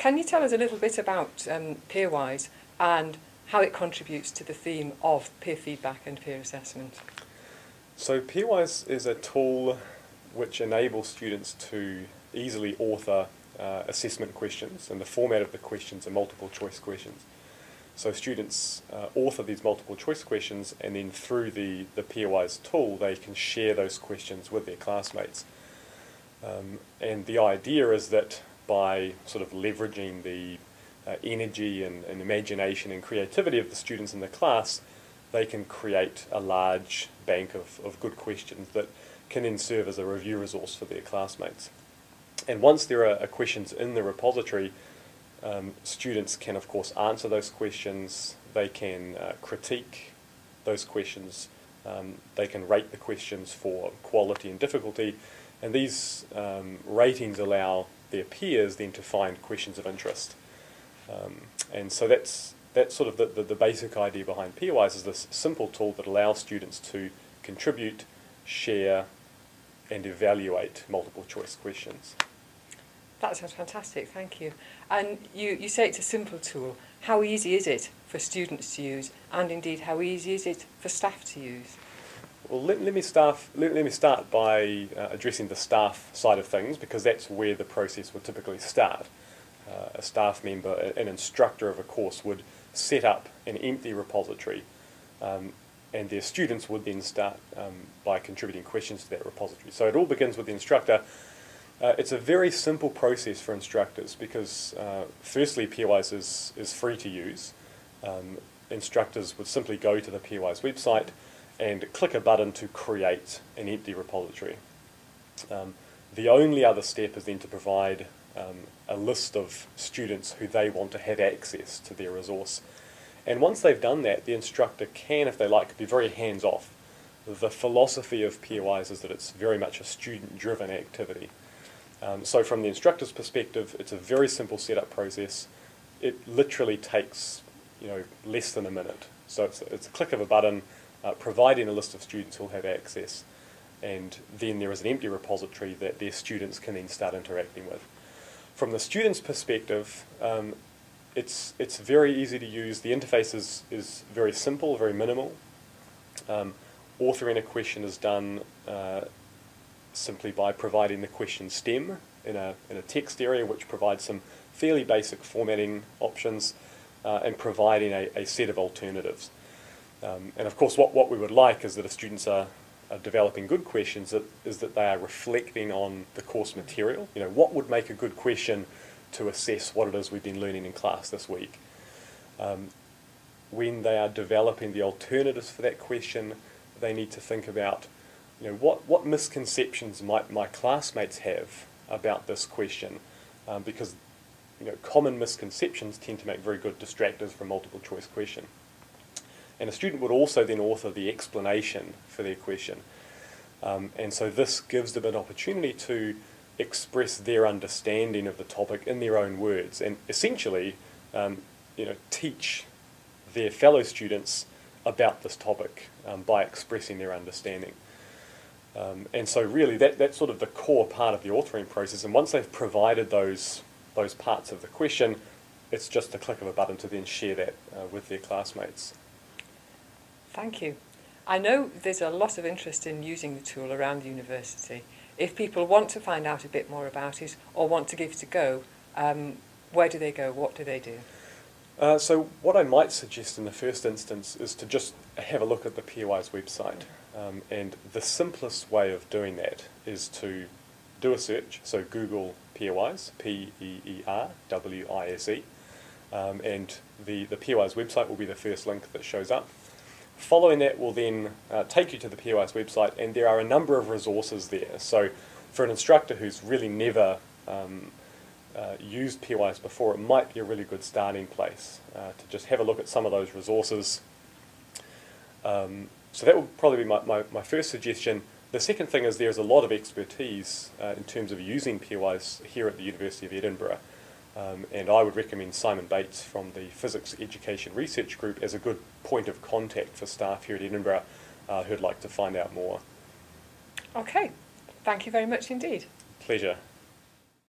Can you tell us a little bit about Peerwise and how it contributes to the theme of peer feedback and peer assessment? So Peerwise is a tool which enables students to easily author assessment questions, and the format of the questions are multiple choice questions. So students author these multiple choice questions, and then through the Peerwise tool they can share those questions with their classmates. And the idea is that by sort of leveraging the energy and imagination and creativity of the students in the class, they can create a large bank of good questions that can then serve as a review resource for their classmates. And once there are questions in the repository, students can of course answer those questions, they can critique those questions, they can rate the questions for quality and difficulty, and these ratings allow their peers then to find questions of interest. And so that's sort of the basic idea behind Peerwise, is this simple tool that allows students to contribute, share and evaluate multiple choice questions. That sounds fantastic, thank you. And you say it's a simple tool. How easy is it for students to use, and indeed how easy is it for staff to use? Well, let me start by addressing the staff side of things, because that's where the process would typically start. A staff member, an instructor of a course, would set up an empty repository, and their students would then start by contributing questions to that repository. So it all begins with the instructor. It's a very simple process for instructors because firstly Peerwise is free to use. Instructors would simply go to the Peerwise website and click a button to create an empty repository. The only other step is then to provide a list of students who they want to have access to their resource. And once they've done that, the instructor can, if they like, be very hands-off. The philosophy of Peerwise is that it's very much a student-driven activity. So from the instructor's perspective, it's a very simple setup process. It literally takes less than a minute. So it's a click of a button, providing a list of students who will have access, and then there is an empty repository that their students can then start interacting with. From the student's perspective, it's very easy to use. The interface is very simple, very minimal. Authoring a question is done simply by providing the question stem in a text area, which provides some fairly basic formatting options, and providing a set of alternatives. And of course what we would like is that if students are developing good questions, is that they are reflecting on the course material. What would make a good question to assess what it is we've been learning in class this week. When they are developing the alternatives for that question, they need to think about what misconceptions might my classmates have about this question, because common misconceptions tend to make very good distractors from multiple choice question. And a student would also then author the explanation for their question. And so this gives them an opportunity to express their understanding of the topic in their own words, and essentially teach their fellow students about this topic by expressing their understanding. And so really that's sort of the core part of the authoring process, and once they've provided those parts of the question, it's just a click of a button to then share that with their classmates. Thank you. I know there's a lot of interest in using the tool around the university. If people want to find out a bit more about it or want to give it a go, where do they go? What do they do? So what I might suggest in the first instance is to just have a look at the Peerwise website. And the simplest way of doing that is to do a search, so Google Peerwise, P-E-E-R-W-I-S-E, and the Peerwise website will be the first link that shows up. Following that will then take you to the Peerwise website, and there are a number of resources there. So for an instructor who's really never used Peerwise before, it might be a really good starting place to just have a look at some of those resources. So that would probably be my first suggestion. The second thing is there's a lot of expertise in terms of using Peerwise here at the University of Edinburgh. And I would recommend Simon Bates from the Physics Education Research Group as a good point of contact for staff here at Edinburgh who'd like to find out more. Okay, thank you very much indeed. Pleasure.